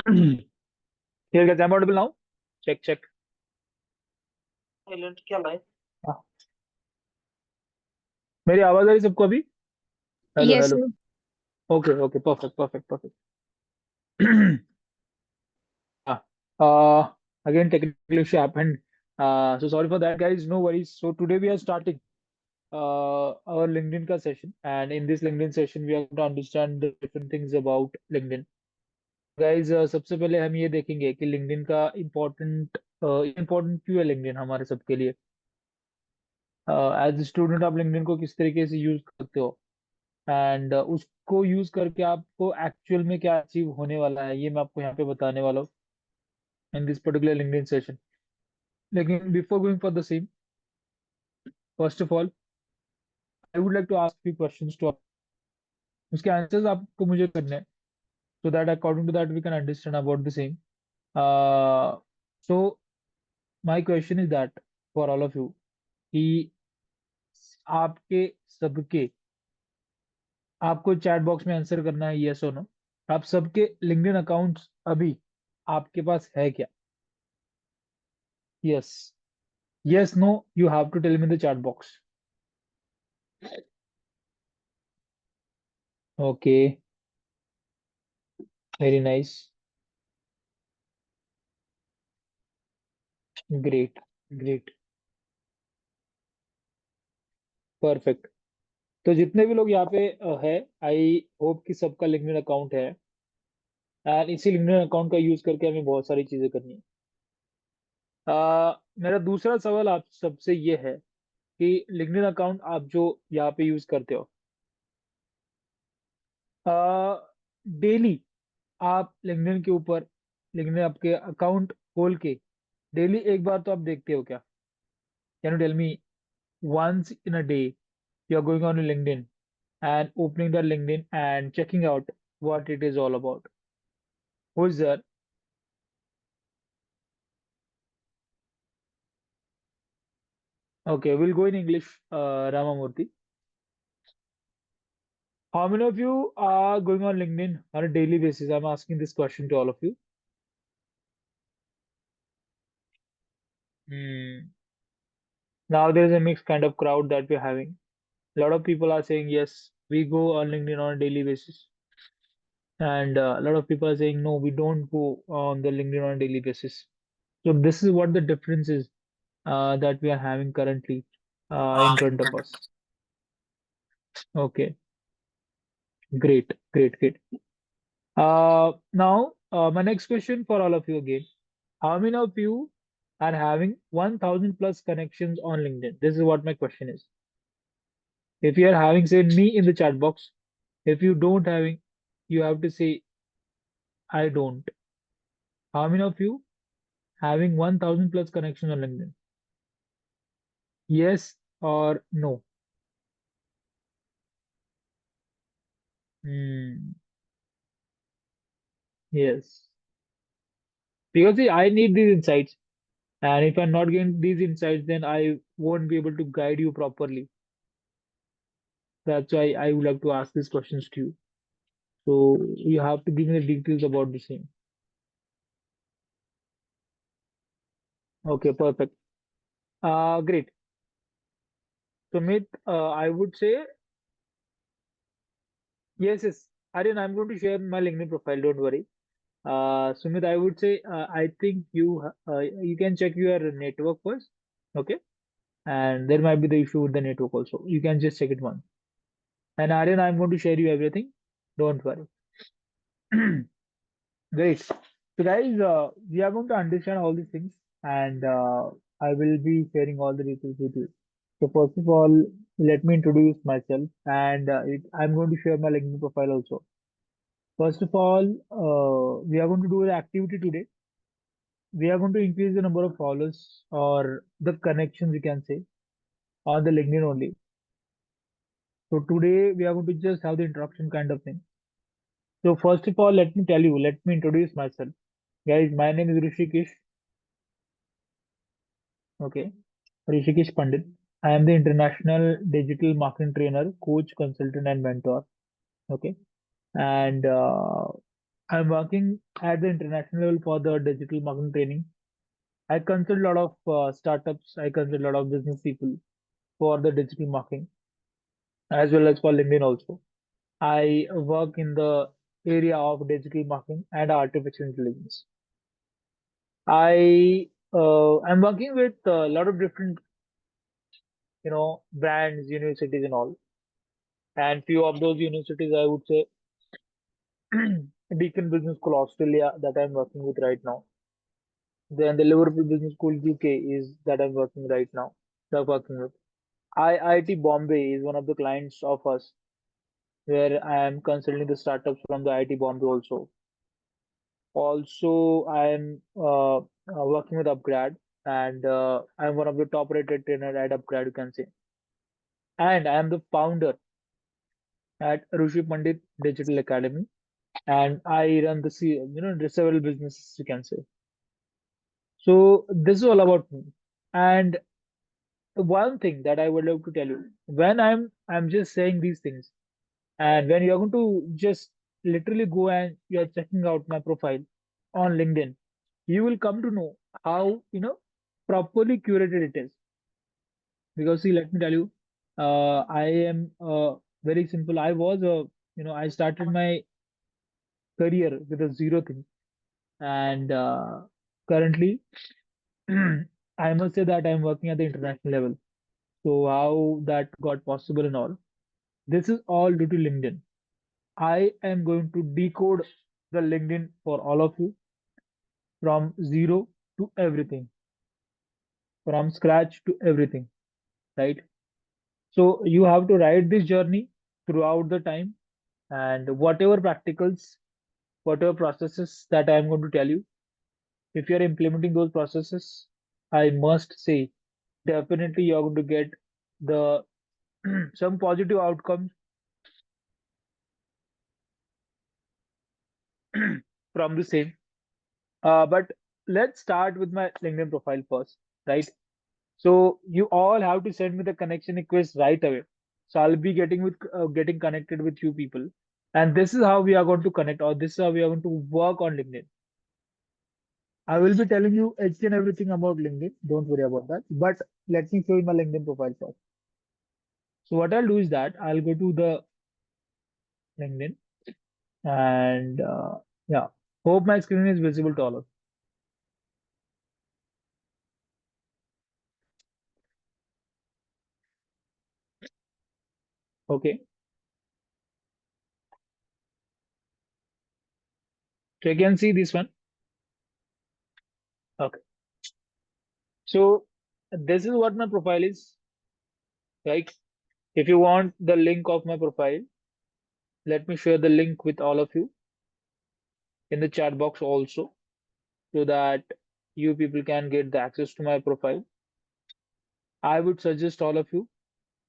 Here guys, I'm audible now. Check, check. Silent क्या लाए? हाँ, मेरी आवाज आ रही सबको अभी? Hello Yes, hello. sir. Okay okay, perfect perfect perfect. हाँ, again technical issue happened. So sorry for that, guys. No worries. So today we are starting our LinkedIn का session, and in this LinkedIn session we are going to understand the different things about LinkedIn. Guys, सबसे पहले हम ये देखेंगे कि LinkedIn का important क्यों है LinkedIn हमारे सबके लिए। एज स्टूडेंट आप LinkedIn को किस तरीके से यूज करते हो, एंड उसको यूज करके आपको एक्चुअल में क्या अचीव होने वाला है, ये मैं आपको यहाँ पे बताने वाला हूँ in this particular LinkedIn session. लेकिन before going for the same, first of all I would like to ask few questions to, उसके आंसर्स आपको मुझे करने हैं, so that according to that we can understand about the same. So my question is that for all of you कि आपके सबके, आपको chat box में आंसर करना है यस और नो, आप सबके लिंक्डइन अकाउंट्स अभी आपके पास है क्या? Yes, yes, no, you have to tell me in the chat box. Okay, very nice. Great, great, perfect. तो जितने भी लोग यहाँ पे है, आई होप कि सबका लिंक्डइन अकाउंट है, एंड इसी लिंक्डइन अकाउंट का यूज करके हमें बहुत सारी चीजें करनी है। मेरा दूसरा सवाल आप सबसे ये है कि लिंक्डइन अकाउंट आप जो यहाँ पे यूज करते हो, डेली आप लिंक्डइन के ऊपर, लिंक्डइन आपके अकाउंट खोल के डेली एक बार तो आप देखते हो क्या? Can you tell me, once in a day you're going on LinkedIn and opening the LinkedIn and checking out what it is all about? Who is there? Okay, we'll go in English, Ramamurthy. How many of you are going on LinkedIn on a daily basis? I'm asking this question to all of you. Hmm. Now there's a mixed kind of crowd that we're having. A lot of people are saying yes, we go on LinkedIn on a daily basis, and a lot of people are saying no, we don't go on the LinkedIn on a daily basis. So this is what the difference is that we are having currently in front of us. Okay, great, great, great. Now, my next question for all of you again. How many of you are having 1000 plus connections on LinkedIn? This is what my question is. If you are having, say me in the chat box. If you don't having, you have to say I don't. How many of you having 1000 plus connections on LinkedIn? Yes or no? Hmm. Yes. Because see, I need these insights. And if I'm not getting these insights, then I won't be able to guide you properly. That's why I would like to ask these questions to you. So you have to give me the details about the same. Okay, perfect. Great. Sumit, I would say yes, yes. Aryan, I'm going to share my LinkedIn profile. Don't worry. Sumit, I would say I think you can check your network first. Okay, and there might be the issue with the network also. You can just check it once. And Aryan, I'm going to share you everything. Don't worry. Great. So, guys, we are going to understand all these things, and I will be sharing all the details with you. So, first of all, let me introduce myself, and I'm going to share my LinkedIn profile also. First of all, we are going to do an activity today. We are going to increase the number of followers or the connections, you can say, on the LinkedIn only. So, today we are going to just have the introduction kind of thing. So, first of all, let me introduce myself. Guys, my name is Rishikesh. Okay. Rishikesh Pandit. I am the international digital marketing trainer, coach, consultant, and mentor. Okay. And I'm working at the international level for the digital marketing training. I consult a lot of startups. I consult a lot of business people for the digital marketing as well as for LinkedIn also. I work in the area of digital marketing and artificial intelligence. I'm working with a lot of different brands, universities, and all. And few of those universities, I would say, Deakin Business School Australia that I'm working with right now. Then the Liverpool Business School UK is that I'm working right now. They're working with. IIT Bombay is one of the clients of us, where I am consulting the startups from the IIT Bombay also. Also, I am working with Upgrad, and I'm one of the top rated trainer at Upgrad, you can say. And I am the founder at Rushi Pandit Digital Academy, and I run the several businesses, you can say. So this is all about me. And one thing that I would love to tell you, when I'm just saying these things, and when you're going to just literally go and you're checking out my profile on LinkedIn, you will come to know how properly curated it is. Because see, let me tell you, I am very simple. I started my career with a zero thing, and currently, I must say that I'm working at the international level. So how that got possible and all. This is all due to LinkedIn. I am going to decode the LinkedIn for all of you from zero to everything, from scratch to everything, right? So you have to ride this journey throughout the time, and whatever practicals, whatever processes that I am going to tell you, if you are implementing those processes, I must say definitely you're going to get the some positive outcomes from the same. But let's start with my LinkedIn profile first, right? So you all have to send me the connection request right away. So I'll be getting connected with you people, and this is how we are going to connect, or this is how we are going to work on LinkedIn. I will be telling you each and everything about LinkedIn. Don't worry about that. But let me show you my LinkedIn profile first. So what I'll do is that I'll go to the LinkedIn and yeah, hope my screen is visible to all of you. Okay, so you can see this one. Okay, so this is what my profile is, right? If you want the link of my profile, let me share the link with all of you in the chat box also, so that you people can get the access to my profile. I would suggest all of you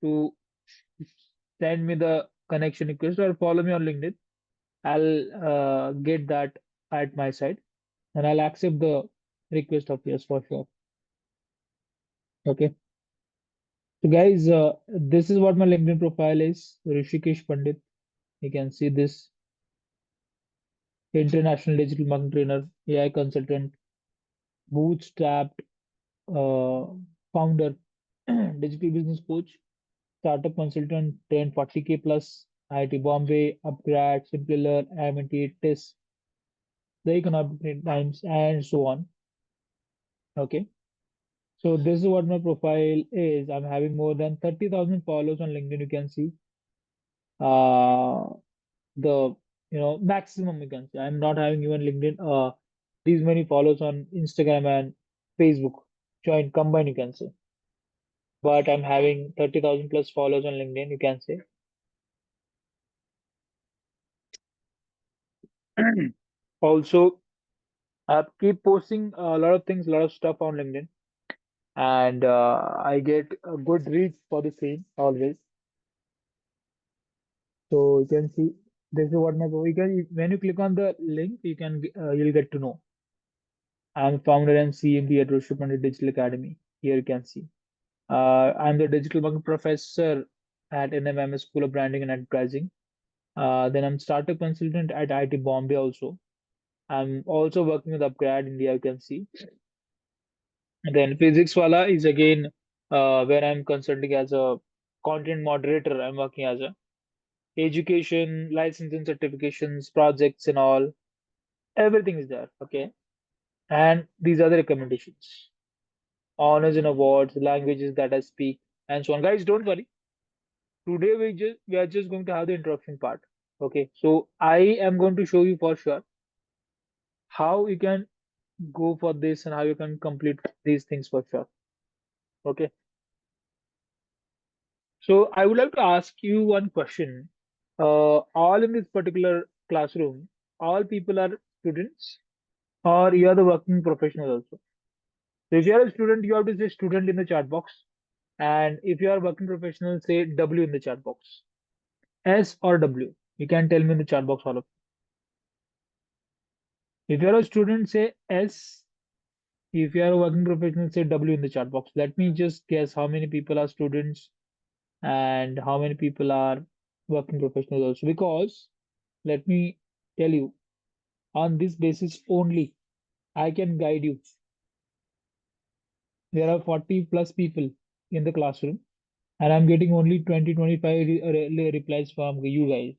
to send me the connection request or follow me on LinkedIn. I'll get that at my side and I'll accept the request of yours for sure. Okay. So guys, this is what my LinkedIn profile is. Rishikesh Pandit. You can see this international digital marketing trainer, AI consultant, bootstrapped uh, founder, digital business coach, startup consultant, 10 40K plus, IIT Bombay, Upgrad, Simply Learn, MNT, TIS, the economic times, and so on. Okay. So this is what my profile is. I'm having more than 30,000 followers on LinkedIn. You can see uh, the maximum you can say. I'm not having even LinkedIn these many followers on Instagram and Facebook joint combined you can say. But I'm having 30,000 plus followers on LinkedIn, you can say. Also, I keep posting a lot of things, a lot of stuff on LinkedIn, and I get a good reach for the same always. So you can see this is what my you can when you click on the link, you'll get to know. I'm founder and CMD at Recruitment Digital Academy. Here you can see. I'm the digital marketing professor at NMMS School of Branding and Advertising. Then I'm startup consultant at IIT Bombay also. I'm also working with Upgrad India, you can see. And then physics wala is again where I'm consulting as a content moderator. I'm working as a education, licensing certifications, projects and all. Everything is there. Okay. And these are the recommendations. Honors and awards, languages that I speak, and so on. Guys, don't worry. Today we are just going to have the introduction part. Okay. So I am going to show you for sure how you can go for this and how you can complete these things for sure. Okay. So I would like to ask you one question. All in this particular classroom, all people are students, or you are the working professionals also. So if you are a student, you have to say student in the chat box. And if you are a working professional, say W in the chat box. S or W. You can tell me in the chat box all of. If you are a student, say S. If you are a working professional, say W in the chat box. Let me just guess how many people are students and how many people are working professionals also. Because let me tell you, on this basis only, I can guide you. There are 40 plus people in the classroom, and I'm getting only 20, 25 replies from you guys.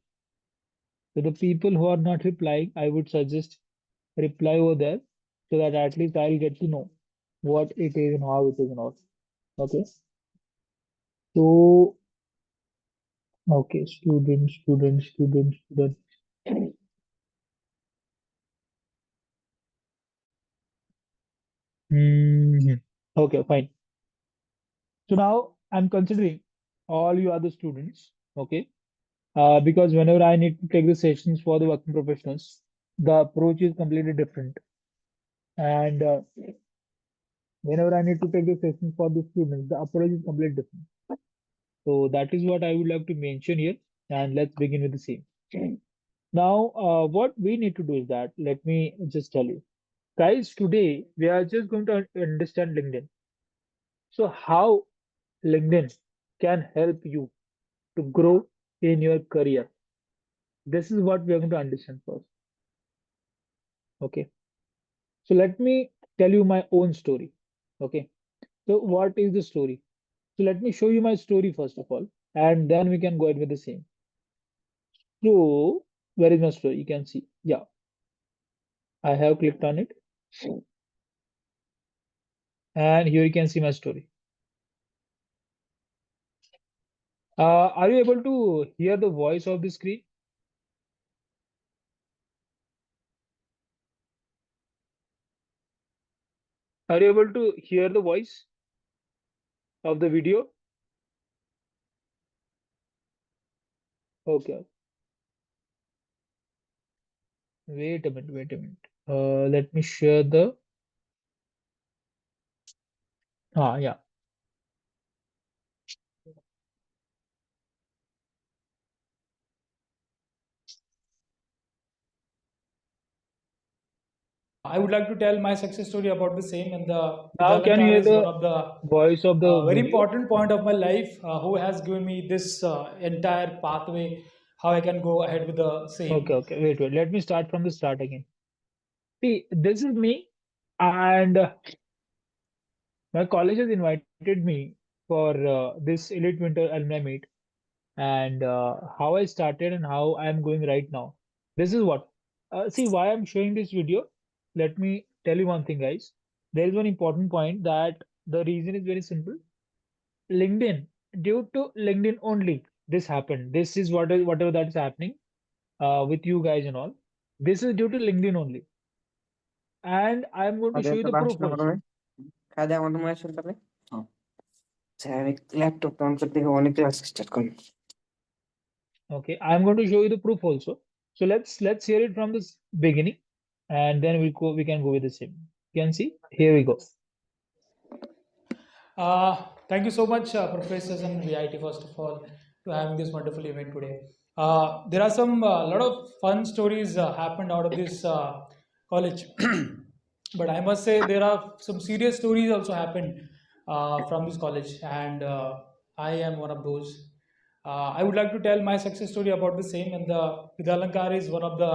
So the people who are not replying, I would suggest reply over there so that at least I'll get to know what it is and how it is and all. Okay. So, okay, student. Okay, fine. So now I'm considering all you other students. Okay. Because whenever I need to take the sessions for the working professionals, the approach is completely different. And whenever I need to take the sessions for the students, the approach is completely different. So that is what I would like to mention here. And let's begin with the same. Now, what we need to do is that, let me just tell you. Guys, today we are just going to understand LinkedIn. So, how LinkedIn can help you to grow in your career. This is what we are going to understand first. Okay. So let me tell you my own story. Okay. So what is the story? So let me show you my story first of all, and then we can go ahead with the same. So where is my story? You can see. Yeah, I have clicked on it, and here you can see my story. Are you able to hear the voice of the screen? Are you able to hear the voice of the video? Okay. Wait a minute. Wait a minute. Let me share the. Yeah. I would like to tell my success story about the same. And the Now can you Vidalankar hear is one the of the voice of the very video? important point of my life, who has given me this entire pathway, how I can go ahead with the Okay. same. Okay. Wait. Wait. Let me start from the start again. See, this is me, and my college has invited me for this Elite Winter Alumni Meet, and how I started and how I'm going right now. This is what. See, why I'm showing this video. Let me tell you one thing, guys. There is one important point that the reason is very simple. LinkedIn, due to LinkedIn only, this happened. This is what is whatever that is happening with you guys and all. This is due to LinkedIn only, and I'm going to show you అదెంత the proof last number also. కాదేమంత match ఉంటుంది సరే laptop on కొద్దిగా only class start కొన్ని Okay, I'm going to show you the proof also. So let's hear it from this beginning, and then we can go with the same. You can see here we go. Thank you so much, professors and VIT, first of all, to having this wonderful event today. There are some lot of fun stories happened out of this college, but I must say there are some serious stories also happened from this college, and I am one of those. I would like to tell my success story about the same, and the Vidalankar is one of the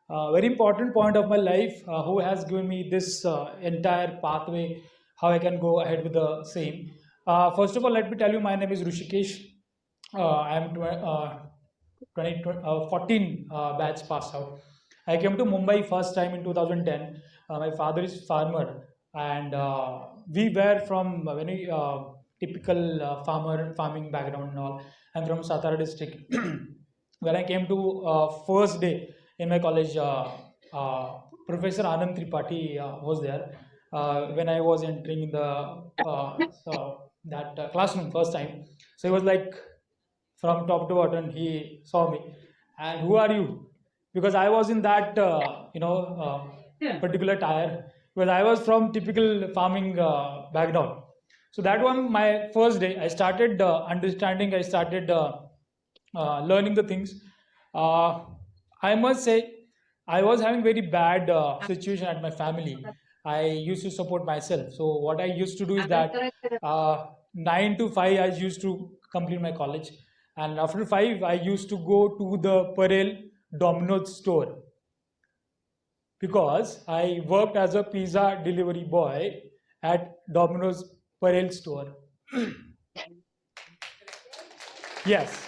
very important point of my life, who has given me this entire pathway, how I can go ahead with the same. First of all, let me tell you, my name is Rushikesh. I am 14 batch passed out. I came to Mumbai first time in 2010. My father is farmer, and we were from a very typical farming background and all. I'm from Satara district. When I came to first day in my college, Professor Anand Tripathi was there. When I was entering in the that classroom first time, so he was like, from top to bottom, he saw me, and who are you? Because I was in that particular tire, because I was from typical farming background. So that one, my first day, I started understanding. I started learning the things. Uh, I must say, I was having very bad situation at my family. I used to support myself. So what I used to do is that 9 to 5 I used to complete my college, and after 5 I used to go to the Parel Domino's store, because I worked as a pizza delivery boy at Domino's Parel store. Yes.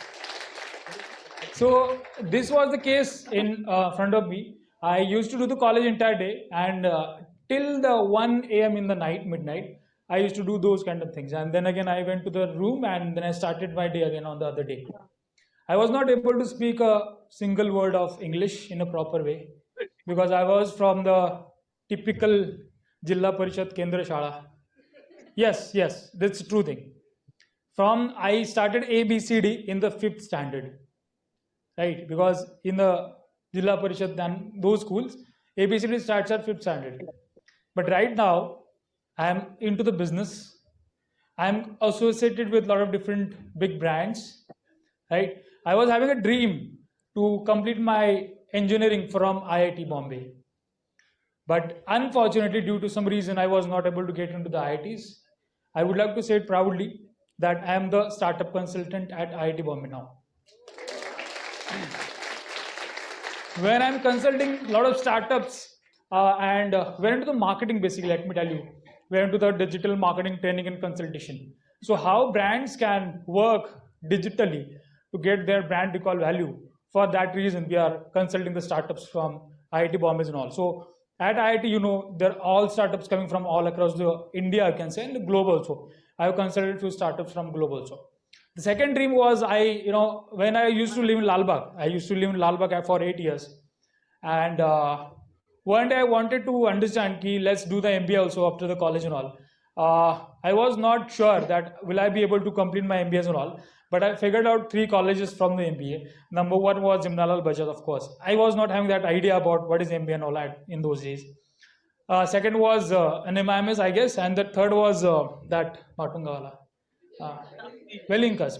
So this was the case in front of me. I used to do the college entire day, and till the 1 a.m. in the night, midnight, I used to do those kind of things. And then again, I went to the room, and then I started my day again on the other day. I was not able to speak a single word of English in a proper way, because I was from the typical Jilla Parishad Kendra Shala. Yes, that's a true thing. From I started ABCD in the 5th standard, right? Because in the Jilla Parishad and those schools, ABCD starts at 5th standard. But right now, I am into the business. I'm associated with a lot of different big brands, right? I was having a dream to complete my engineering from IIT Bombay. But unfortunately, due to some reason, I was not able to get into the IITs. I would like to say it proudly that I am the startup consultant at IIT Bombay now. When I'm consulting a lot of startups, and we're into the marketing, basically, let me tell you, we're into the digital marketing training and consultation. So how brands can work digitally to get their brand recall value. For that reason, we are consulting the startups from IIT Bombay and all. So at IIT, there are all startups coming from all across the India, I can say, and the globe also. I have consulted few startups from globe also. The second dream was when I used to live in Lalbagh. I used to live in Lalbagh for 8 years, and one day I wanted to understand ki let's do the MBA also after the college and all. I was not sure that will I be able to complete my MBAs and all, but I figured out 3 colleges from the MBA. Number one was Jimnalal Bajaj, of course. I was not having that idea about what is MBA and all that in those days. Second was an MIMS, I guess, and the third was that Matungawala. Uh, Wellinkas.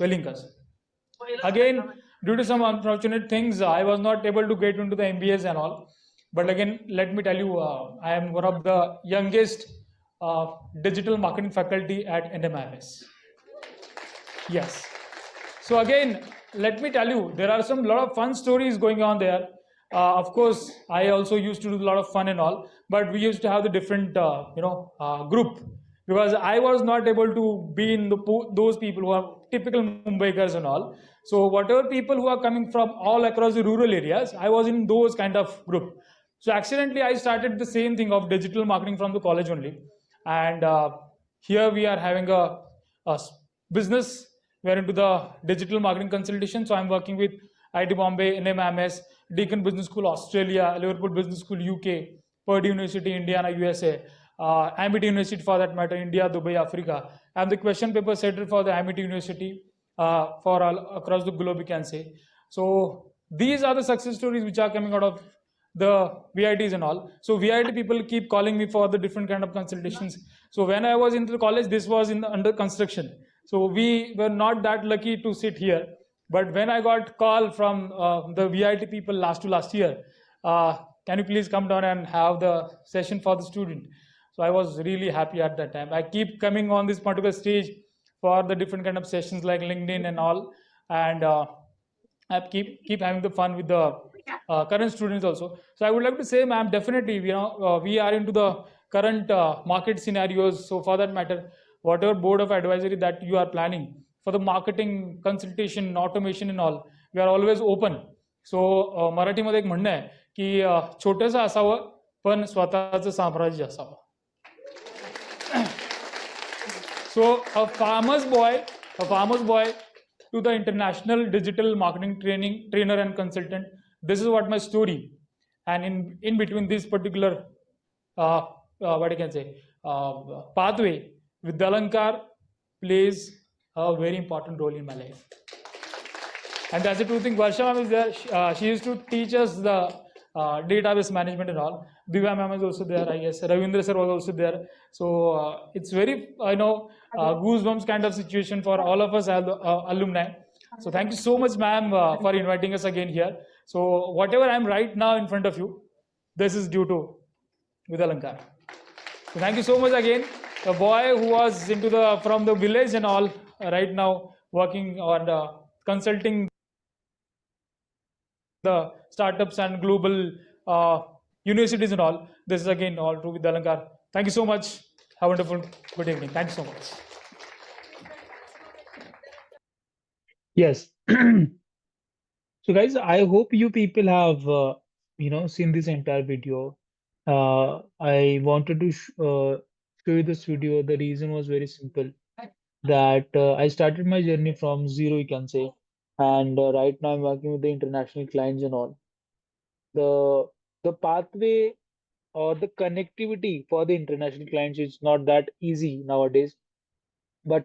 Again, due to some unfortunate things, I was not able to get into the MBAs and all. But again, let me tell you, I am one of the youngest digital marketing faculty at NMIMS. Yes. So again, let me tell you, there are some lot of fun stories going on there. Of course, I also used to do a lot of fun and all, but we used to have the different, group, because I was not able to be in those people who are typical Mumbaikars and all. So whatever people who are coming from all across the rural areas, I was in those kind of group. So accidentally, I started the same thing of digital marketing from the college only, and here we are having a business. We're into the digital marketing consultation. So I'm working with IIT Bombay, NMIMS, Deakin Business School, Australia, Liverpool Business School, UK, Purdue University, Indiana, USA, Amity University for that matter, India, Dubai, Africa. I'm the question paper setter for the Amity University for all across the globe, we can say. So these are the success stories which are coming out of the VITs and all. So VIT people keep calling me for the different kind of consultations. So when I was into the college, this was under construction. So we were not that lucky to sit here. But when I got call from the VIT people last year, can you please come down and have the session for the student? So I was really happy at that time. I keep coming on this particular stage for the different kind of sessions like LinkedIn and all, and I keep having the fun with the current students also. So I would like to say, ma'am, definitely, we are into the current market scenarios. So for that matter, whatever board of advisory that you are planning for the marketing, consultation, automation and all, we are always open. So मराठीमध्ये एक म्हणणं आहे की छोटंसं असावं पण स्वतःचं साम्राज्य असावं. So a farmer's boy to the international digital marketing trainer and consultant. This is what my story, and in between this particular what I can say pathway, Vidyalankar plays a very important role in my life. And that's the true thing. Varsha ma'am is there. She used to teach us the database management and all. Divya ma'am is also there, I guess. Ravindra sir was also there. So it's very, goosebumps kind of situation for all of us alumni. So thank you so much, ma'am, for inviting us again here. So whatever I'm right now in front of you, this is due to Vidalankar. So thank you so much again. A boy who was from the village and all, right now working on consulting the startups and global universities and all. This is again all true with Dalankar. Thank you so much. Have a wonderful good evening. Thank you so much. Yes. So guys, I hope you people have seen this entire video. I wanted to show you this video. The reason was very simple, that I started my journey from zero, you can say, and right now I'm working with the international clients and all. The the pathway or the connectivity for the international clients is not that easy nowadays. But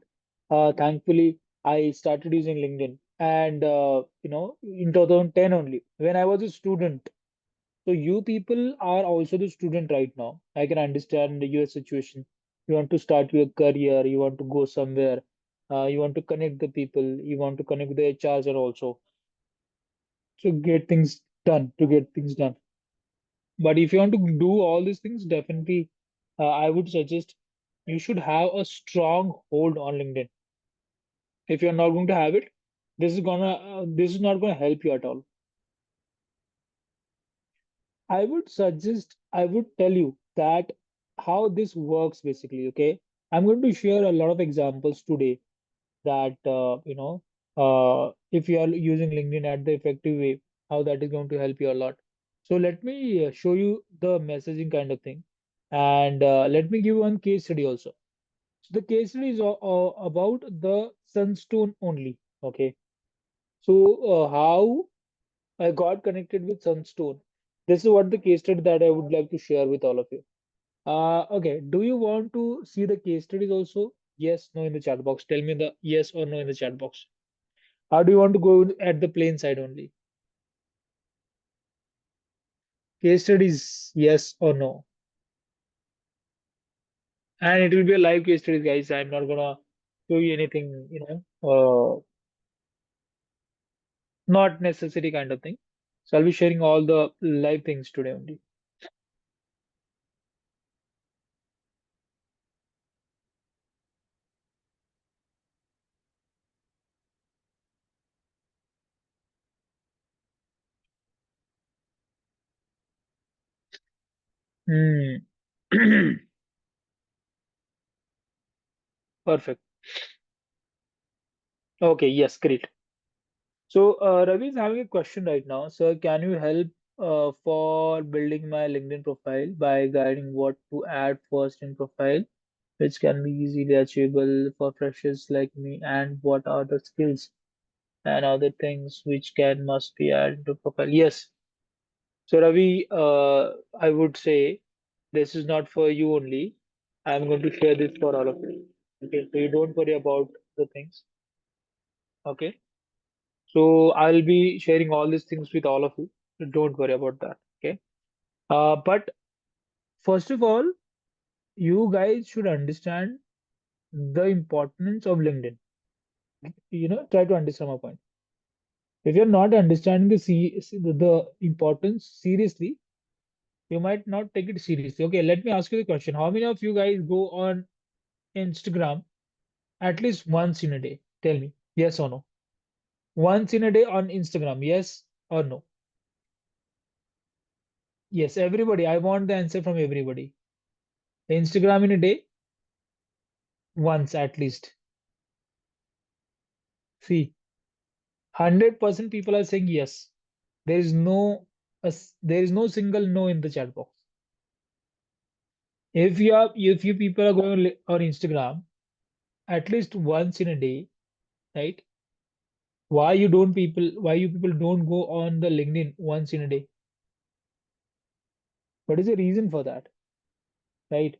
thankfully, I started using LinkedIn, and in 2010 only, when I was a student. So you people are also the student right now. I can understand your situation. You want to start your career, you want to go somewhere, you want to connect the people, you want to connect with the HRs and also to get things done, to get things done. But if you want to do all these things, definitely, I would suggest you should have a strong hold on LinkedIn. If you're not going to have it, this is not gonna help you at all. I would tell you that how this works basically. Okay, I'm going to share a lot of examples today that if you are using LinkedIn at the effective way, how that is going to help you a lot. So let me show you the messaging kind of thing, and let me give one case study also. So the case study is about the sunstone only. Okay, so how I got connected with sunstone. This is what the case study that I would like to share with all of you. Okay, do you want to see the case studies also? Yes, no in the chat box. Tell me the yes or no in the chat box. How do you want to go at the plain side only? Case studies, yes or no? And it will be a live case study, guys. I'm not gonna show you anything, not necessary kind of thing. So I'll be sharing all the live things today only. Hmm. Perfect. Okay, yes, great. So Ravi is having a question right now. Sir, can you help for building my LinkedIn profile by guiding what to add first in profile, which can be easily achievable for freshers like me, and what are the skills and other things which can must be added to profile? Yes. So Ravi, I would say this is not for you only. I'm going to share this for all of you. Okay, so you don't worry about the things. Okay. So I'll be sharing all these things with all of you. So don't worry about that. Okay. But first of all, you guys should understand the importance of LinkedIn. Try to understand my point. If you're not understanding the importance seriously, you might not take it seriously. Okay, let me ask you the question. How many of you guys go on Instagram at least once in a day? Tell me, yes or no? Once in a day on Instagram, yes or no? Yes, everybody. I want the answer from everybody. Instagram in a day, once at least. See, 100% people are saying yes. There is no there is no single no in the chat box. If you people are going on Instagram at least once in a day, right? Why you people don't go on the LinkedIn once in a day? What is the reason for that? Right?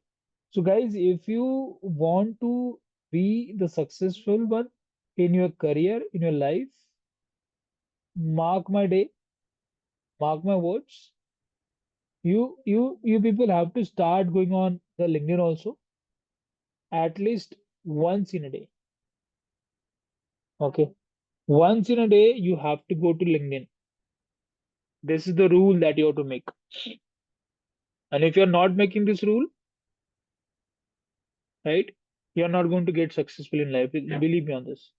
So guys, if you want to be the successful one in your career, in your life, mark my day, mark my words, you people have to start going on the LinkedIn also at least once in a day. Okay. Once in a day, you have to go to LinkedIn. This is the rule that you have to make. And if you're not making this rule, right, you're not going to get successful in life. Believe me on this.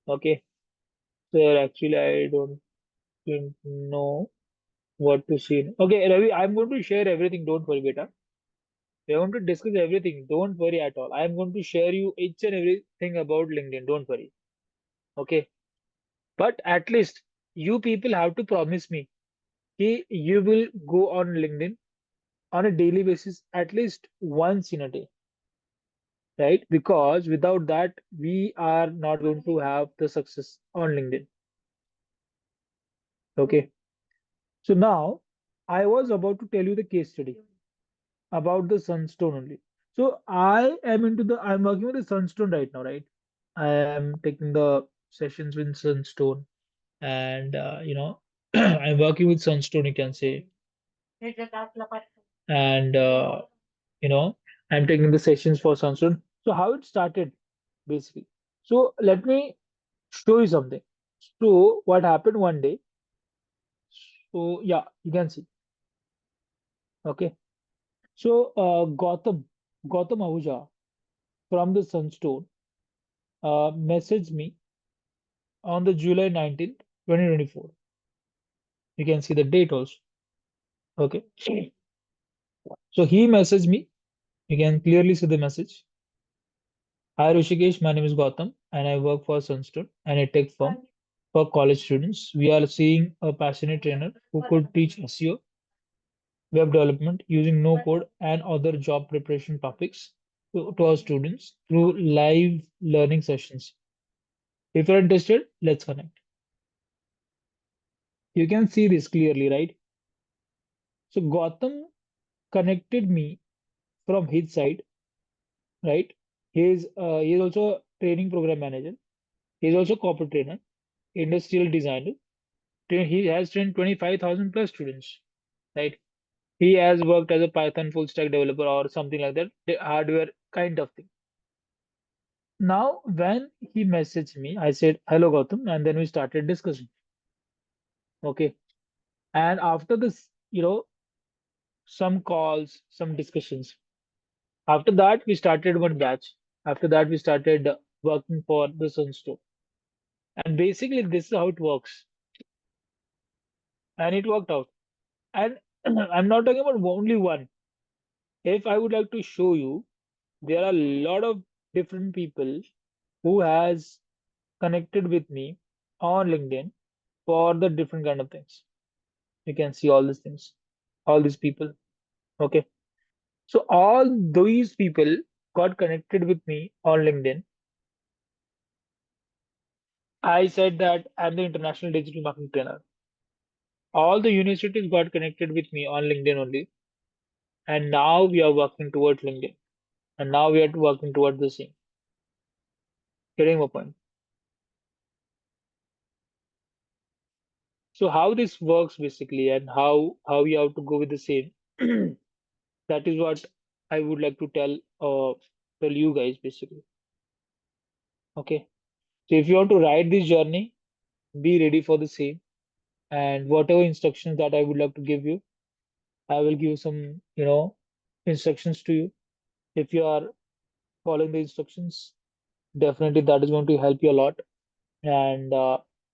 Okay. Sir, actually, I don't know what to see. Okay, Ravi, I'm going to share everything. Don't worry, beta. We're going to discuss everything. Don't worry at all. I'm going to share you each and everything about LinkedIn. Don't worry. Okay. But at least you people have to promise me that you will go on LinkedIn on a daily basis at least once in a day, right? Because without that, we are not going to have the success on LinkedIn. Okay. So now I was about to tell you the case study about the sunstone only. So I'm working with the sunstone right now, right? I am taking the sessions with sunstone and I'm working with sunstone, you can say. And you know I'm taking the sessions for sunstone. So how it started basically. So let me show you something. So what happened one day? So yeah, you can see. Okay. So Gautam Ahuja from the Sunstone messaged me on the July 19th, 2024. You can see the date also. Okay. So he messaged me. You can clearly see the message. Hi Rishikesh, my name is Gautam and I work for Sunstone and a tech firm for college students. We are seeing a passionate trainer who could teach SEO, web development using no code and other job preparation topics to our students through live learning sessions. If you're interested, let's connect. You can see this clearly, right? So Gautam connected me from his side, right? He is also a training program manager. He is also corporate trainer, industrial designer. He has trained 25,000 plus students, right? He has worked as a Python full stack developer or something like that, the hardware kind of thing. Now, when he messaged me, I said, "Hello, Gautam," and then we started discussing. Okay. And after this, some calls, some discussions. After that, we started one batch. After that, we started working for the Sunstone. And basically, this is how it works. And it worked out. And I'm not talking about only one. If I would like to show you, there are a lot of different people who has connected with me on LinkedIn for the different kind of things. You can see all these things, all these people. Okay. So all these people got connected with me on LinkedIn. I said that I'm the international digital marketing trainer. All the universities got connected with me on LinkedIn only. And now we are working towards LinkedIn. And now we are working towards the same. Getting my point. So how this works basically and how we have to go with the same. That is what I would like to tell you guys basically. Okay. So if you want to ride this journey, be ready for the same. And whatever instructions that I would like to give you, I will give some, instructions to you. If you are following the instructions, definitely that is going to help you a lot. And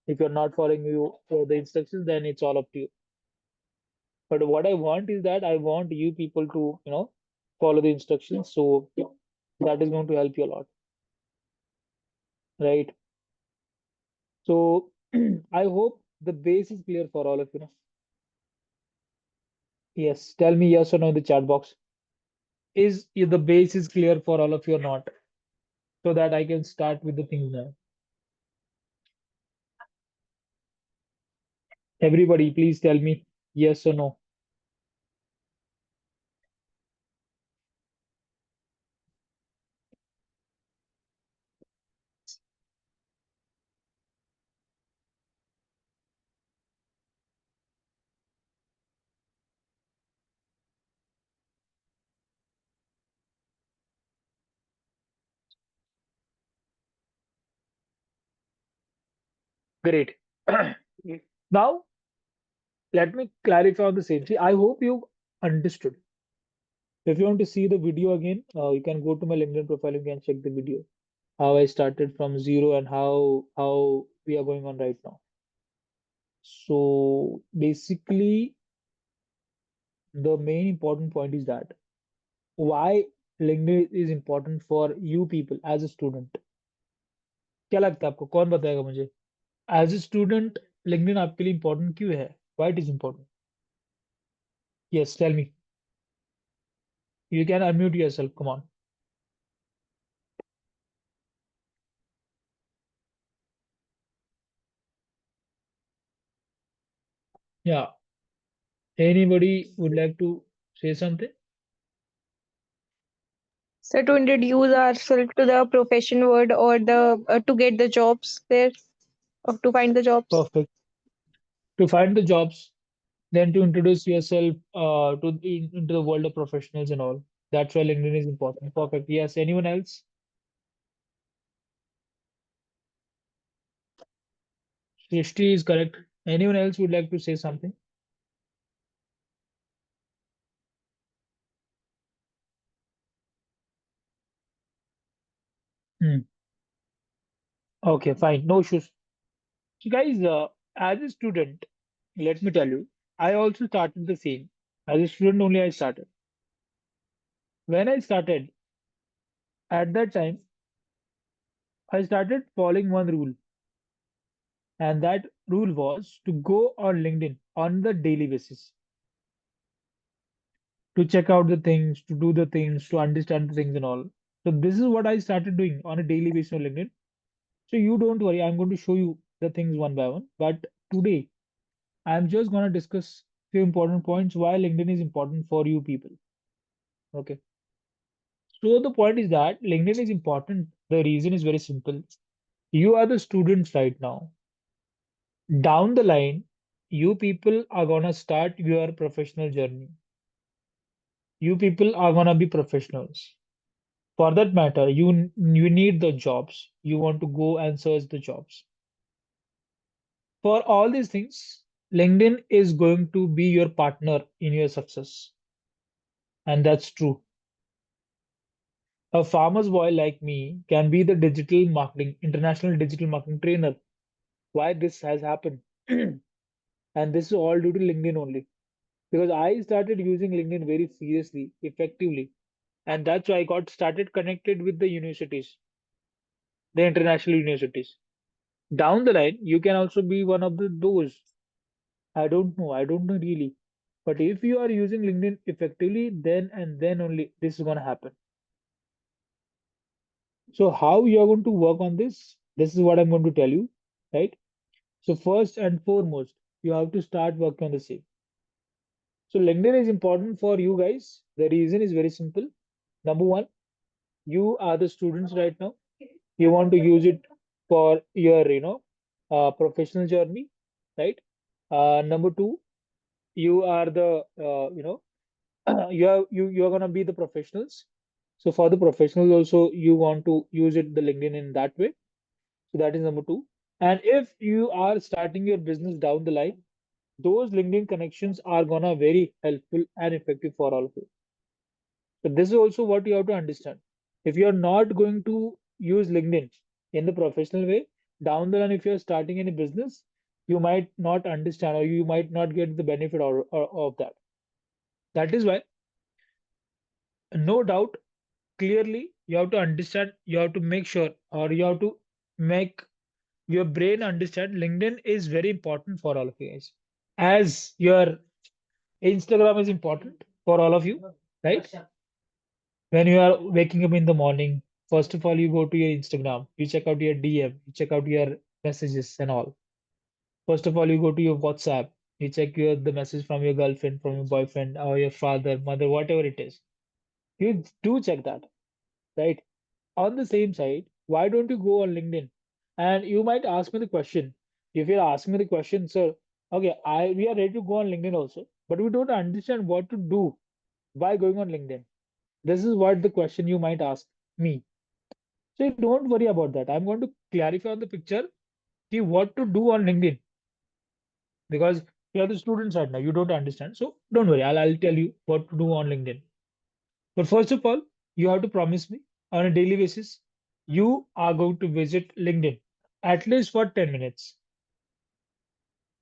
if you're not following the instructions, then it's all up to you. But what I want is that I want you people to, follow the instructions. So that is going to help you a lot, right? So I hope the base is clear for all of you. Yes, tell me yes or no in the chat box. Is the base is clear for all of you or not? So that I can start with the things now. Everybody, please tell me yes or no. Great. Now, let me clarify on the same. See, I hope you understood. If you want to see the video again, you can go to my LinkedIn profile. You can check the video. How I started from zero and how we are going on right now. So basically, the main important point is that why LinkedIn is important for you people as a student. क्या लगता है आपको कौन बताएगा मुझे as a student LinkedIn आपके लिए important क्यों है why it is important yes tell me you can unmute yourself come on yeah anybody would like to say something So to introduce ourselves to the profession word or the to get the jobs there or to find the jobs. perfect to find the jobs then to introduce yourself into the world of professionals and all that's why LinkedIn is important perfect yes anyone else Srishti is correct anyone else would like to say something Hmm. Okay fine no issues so guys as a student let me tell you I also started the same as a student only I started when I started at that time I started following one rule and that rule was to go on LinkedIn on the daily basis to check out the things to do the things to understand the things and all so this is what I started doing on a daily basis on LinkedIn so you don't worry I'm going to show you the things one by one but today I'm just going to discuss few important points why LinkedIn is important for you people okay so the point is that LinkedIn is important the reason is very simple you are the students right now down the line you people are gonna start your professional journey you people are gonna be professionals for that matter you need the jobs you want to go and search the jobs for all these things LinkedIn is going to be your partner in your success and that's true a farmer's boy like me can be the digital marketing international digital marketing trainer why this has happened and this is all due to LinkedIn only because I started using LinkedIn very seriously, effectively, and that's why I got started connected with the universities, the international universities. Down the line, you can also be one of those. I don't know really. But if you are using LinkedIn effectively, then and then only this is gonna happen. So how you are going to work on this? This is what I'm going to tell you, right? So first and foremost, you have to start working on the same. So LinkedIn is important for you guys. The reason is very simple. Number one, you are the students right now you want to use it for your professional journey right number two you are the you're going to be the professionals so for the professionals also you want to use it the LinkedIn in that way so that is number two and if you are starting your business down the line those LinkedIn connections are gonna very helpful and effective for all of you so this is also what you have to understand. If you are not going to use LinkedIn in the professional way, down the line, if you're starting any business, you might not understand or you might not get the benefit of that. That is why, no doubt, clearly you have to understand, you have to make sure, or you have to make your brain understand LinkedIn is very important for all of you guys. As your Instagram is important for all of you, right? When you are waking up in the morning, first of all, you go to your Instagram, you check out your DM, you check out your messages and all. First of all, you go to your WhatsApp, you check the message from your girlfriend, from your boyfriend, or your father, mother, whatever it is. You do check that, right? On the same side, why don't you go on LinkedIn? And you might ask me the question. If you're asking me the question, sir, okay, we are ready to go on LinkedIn also, but we don't understand what to do by going on LinkedIn. This is what the question you might ask me. So don't worry about that. I'm going to clarify on the picture see what to do on LinkedIn because you are the students right now. You don't understand. So don't worry. I'll tell you what to do on LinkedIn. But first of all, you have to promise me on a daily basis, you are going to visit LinkedIn at least for 10 minutes.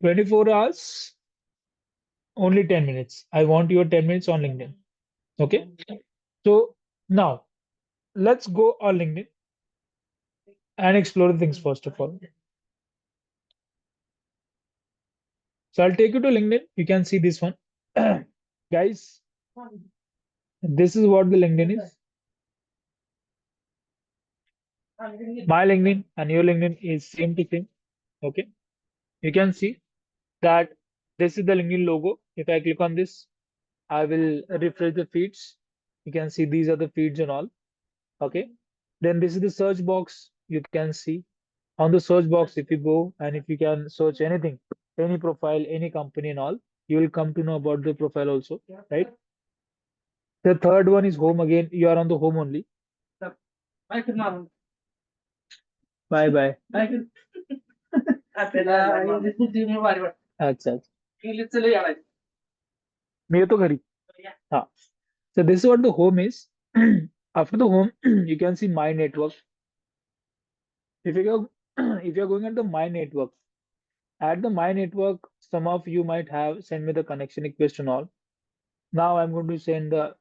24 hours, only 10 minutes. I want your 10 minutes on LinkedIn. Okay. So now let's go on LinkedIn and explore the things first of all. So I'll take you to LinkedIn. You can see this one. Guys, this is what the LinkedIn is. My LinkedIn and your LinkedIn is same to same. Okay. You can see that this is the LinkedIn logo. If I click on this, I will refresh the feeds. You can see these are the feeds and all. Okay. Then this is the search box. You can see on the search box, if you go and if you can search anything, any profile, any company and all, you will come to know about the profile also, right? The third one is home again. You are on the home only. Bye bye. अच्छा अच्छा मी येतो घरी हा so this is what the home is. After the home you can see my network. If you go if you're going at the my network, at the my network, some of you might have sent me the connection request and all. Now I'm going to send the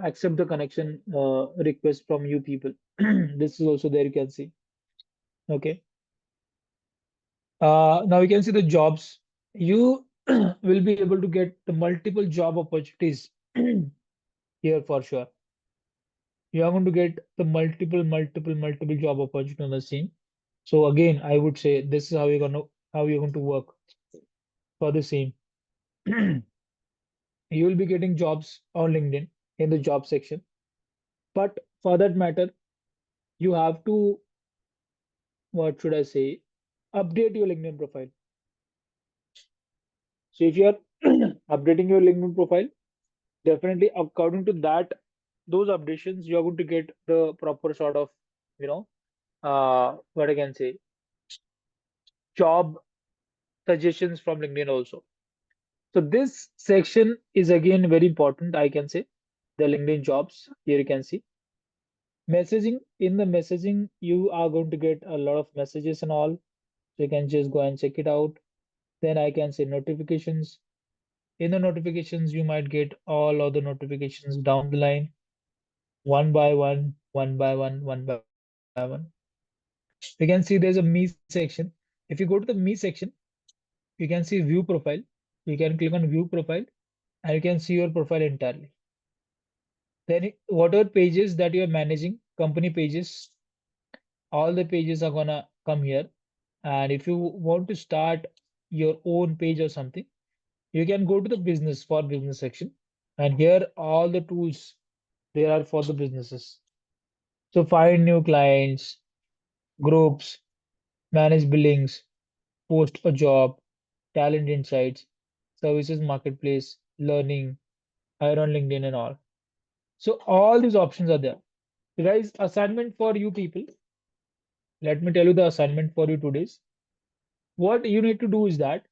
accept the connection request from you people. This is also there, you can see. Okay. Now you can see the jobs. You will be able to get the multiple job opportunities here for sure. You are going to get the multiple job opportunity on the same. So again, I would say this is how you're going to work for the same. You will be getting jobs on LinkedIn in the job section. But for that matter, you have to, what should I say, update your LinkedIn profile. So if you are updating your LinkedIn profile, definitely according to that, those updations, you are going to get the proper sort of, you know, what I can say, job suggestions from LinkedIn also. So this section is again very important, I can say, the LinkedIn jobs. Here you can see messaging. In the messaging, you are going to get a lot of messages and all. So you can just go and check it out. Then I can say notifications. In the notifications, you might get all of the notifications down the line, one by one, one by one, one by one. You can see there's a me section. If you go to the me section, you can see view profile. You can click on view profile and you can see your profile entirely. Then whatever pages that you're managing, company pages, all the pages are gonna come here. And if you want to start your own page or something, you can go to the business section. And here all the tools there are for the businesses. So find new clients, groups, manage billings, post a job, talent insights, services marketplace, learning, hire on LinkedIn and all. So all these options are there. Guys, assignment for you people. Let me tell you the assignment for you today's. What you need to do is that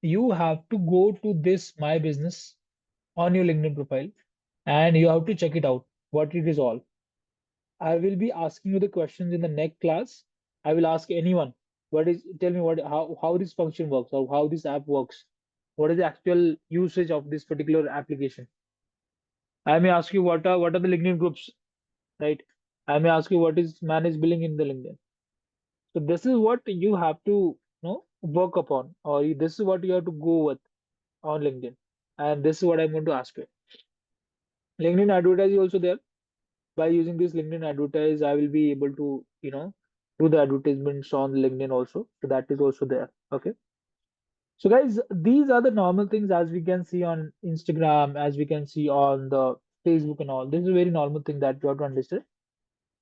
you have to go to this my business on your LinkedIn profile and you have to check it out, what it is all. I will be asking you the questions in the next class. I will ask anyone Tell me how this function works or how this app works. What is the actual usage of this particular application? I may ask you what are the LinkedIn groups, right? I may ask you what is managed billing in the LinkedIn. So this is what you have to work upon, or this is what you have to go with on LinkedIn. And this is what I'm going to ask you. LinkedIn advertise is also there. By using this LinkedIn advertise, I will be able to, do the advertisements on LinkedIn also. So that is also there. Okay. So guys, these are the normal things as we can see on Instagram, as we can see on the Facebook and all. This is a very normal thing that you have to understand.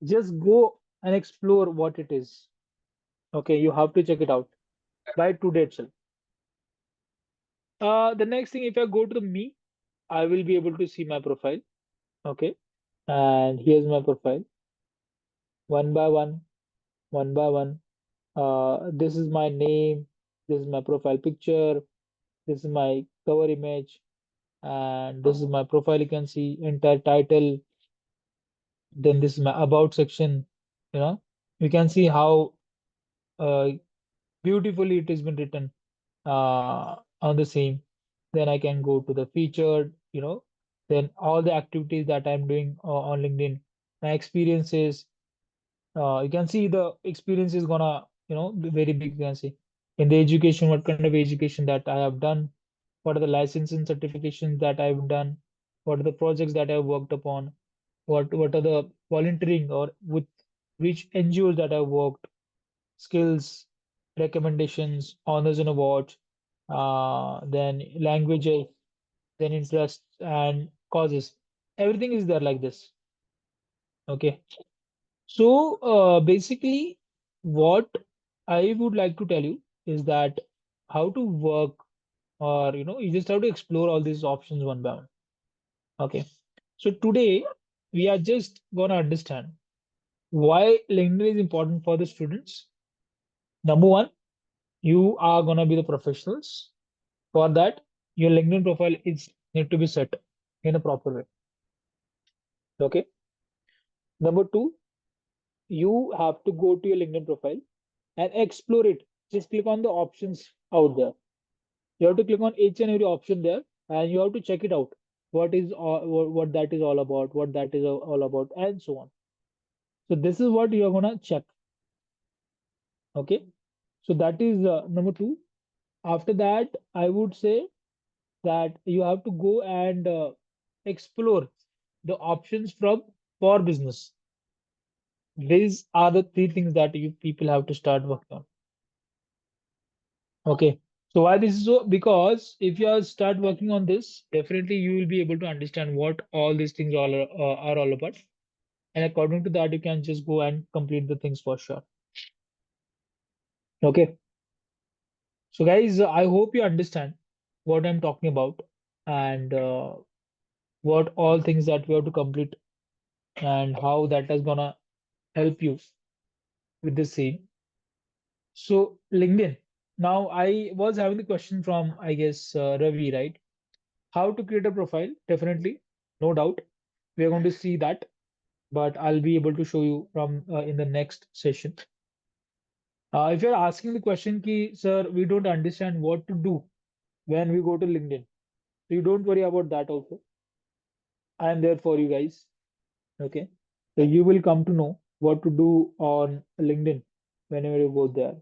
Just go and explore what it is. Okay, you have to check it out by today itself. The next thing, if I go to the me, I will be able to see my profile. Okay, and here's my profile, one by one, one by one. This is my name. This is my profile picture. This is my cover image, and this is my profile. You can see entire title. Then this is my about section. You know, you can see how uh, beautifully it has been written on the same. Then I can go to the featured, then all the activities that I'm doing on LinkedIn, my experiences. You can see the experience is gonna, be very big. You can see in the education, what kind of education that I have done, what are the license and certifications that I've done, what are the projects that I've worked upon, what are the volunteering or with which NGOs that I've worked, skills, recommendations, honors and awards, then languages, then interests and causes. Everything is there like this. Okay. So basically, what I would like to tell you is that how to work, or you just have to explore all these options one by one. Okay. So today we are just gonna understand why LinkedIn is important for the students. Number one, you are gonna be the professionals. For that, your LinkedIn profile is need to be set in a proper way. Okay. Number two, you have to go to your LinkedIn profile and explore it. Just click on the options out there. You have to click on each and every option there, and you have to check it out. What that is all about, what that is all about, and so on. So this is what you are gonna check. Okay. So that is number two. After that, I would say that you have to go and explore the options from for business. These are the three things that you people have to start working on. Okay. So why this is so? Because if you start working on this, definitely you will be able to understand what all these things are all about. And according to that, you can just go and complete the things for sure. Okay. So guys, I hope you understand what I'm talking about, and what all things that we have to complete, and how that is gonna help you with the same. So LinkedIn. Now I was having the question from, I guess, Ravi, right? How to create a profile? Definitely, no doubt. We are going to see that, but I'll be able to show you from in the next session. If you're asking the question, ki, sir, we don't understand what to do when we go to LinkedIn. So you don't worry about that also. I am there for you guys. Okay. So you will come to know what to do on LinkedIn whenever you go there.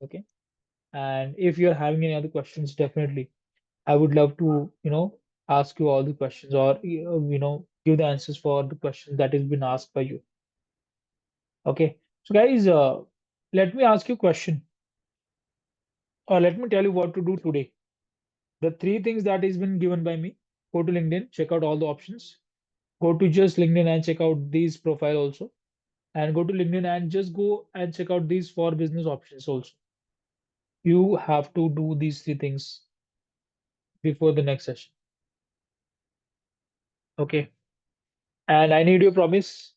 Okay. And if you're having any other questions, definitely I would love to, ask you all the questions, or, give the answers for the questions that has been asked by you. Okay. So guys, let me ask you a question, or let me tell you what to do today. The three things that has been given by me: go to LinkedIn, check out all the options, go to just LinkedIn and check out these profile also, and go to LinkedIn and just go and check out these for business options also. You have to do these three things before the next session. Okay. And I need your promise,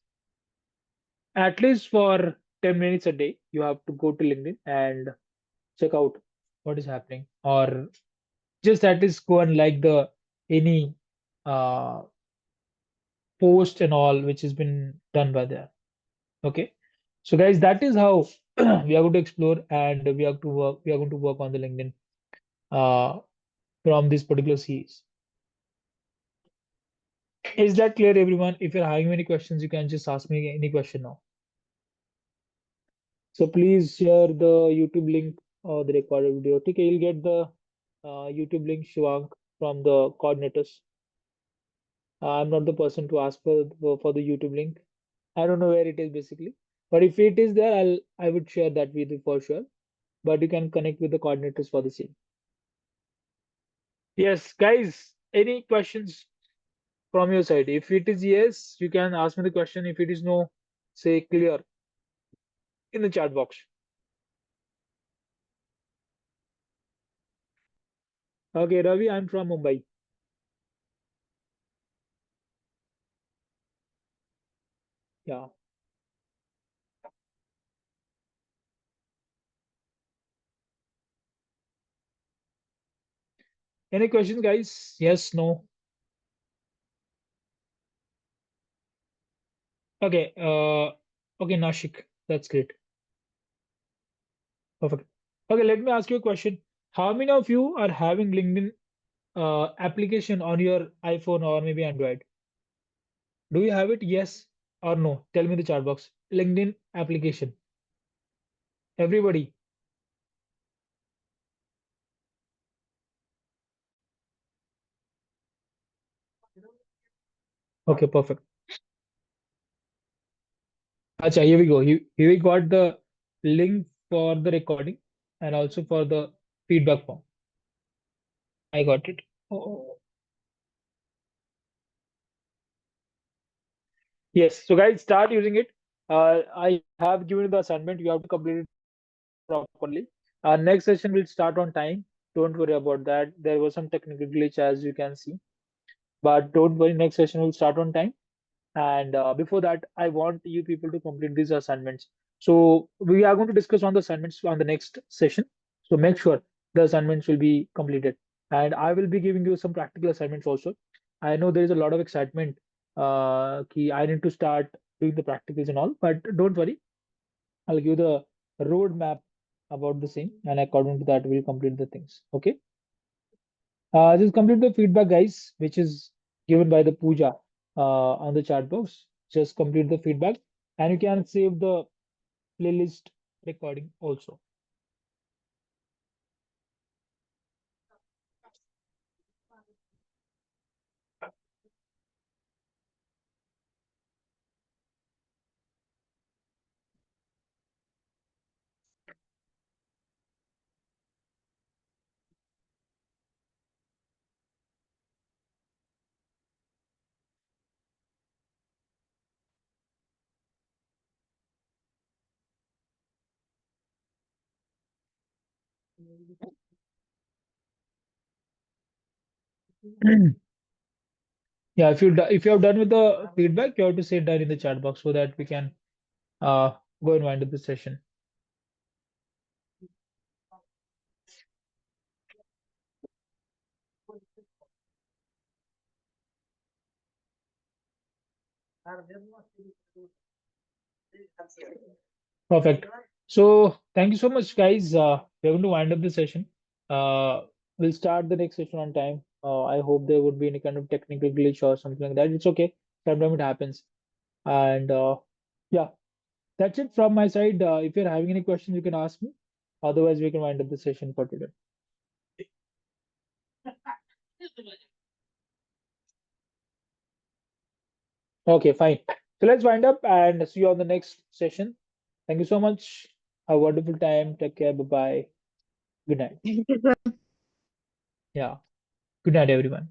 at least for 10 minutes a day, you have to go to LinkedIn and check out what is happening, or just at least go and like the any uh, post and all which has been done by there. Okay. So guys, that is how we are going to explore and we are to work. We are going to work on the LinkedIn uh, from this particular series. Is that clear, everyone? If you're having any questions, you can just ask me any question now. So please share the YouTube link or the recorded video. Okay, you'll get the YouTube link, Shivank, from the coordinators. I'm not the person to ask for the YouTube link. I don't know where it is basically, but if it is there, I would share that with you for sure. But you can connect with the coordinators for the same. Yes, guys, any questions from your side? If it is yes, you can ask me the question. If it is no, say clear in the chat box. Okay, Ravi, I'm from Mumbai. Yeah. Any questions, guys? Yes, no. Okay. Okay, Nashik. That's great. Perfect. Okay, let me ask you a question. How many of you are having LinkedIn application on your iPhone or maybe Android? Do you have it? Yes or no? Tell me in the chat box. LinkedIn application. Everybody. Okay, perfect. Acha, here we go. Here we got the link for the recording and also for the feedback form. I got it. Oh. Yes. So guys, start using it. I have given you the assignment. You have to complete it properly. Our next session will start on time. Don't worry about that. There was some technical glitch as you can see, but don't worry. Next session will start on time. And before that, I want you people to complete these assignments. So we are going to discuss on the assignments on the next session. So make sure the assignments will be completed. And I will be giving you some practical assignments also. I know there is a lot of excitement. I need to start doing the practicals and all, but don't worry. I'll give the roadmap about the same, and according to that, we'll complete the things. Okay. Just complete the feedback, guys, which is given by the Pooja on the chat box. Just complete the feedback, and you can save the playlist recording also. Yeah, if you have done with the feedback, you have to say done in the chat box so that we can uh, go and wind up the session. Perfect. So thank you so much, guys. We're going to wind up the session. Uh, we'll start the next session on time. I hope there would be any kind of technical glitch or something like that. It's okay. Sometimes it happens. And yeah, that's it from my side. If you're having any questions, you can ask me. Otherwise, we can wind up the session for today. Okay, fine. So let's wind up and see you on the next session. Thank you so much. Have a wonderful time. Take care. Bye bye. Good night. Thank you, sir. Yeah. Good night, everyone.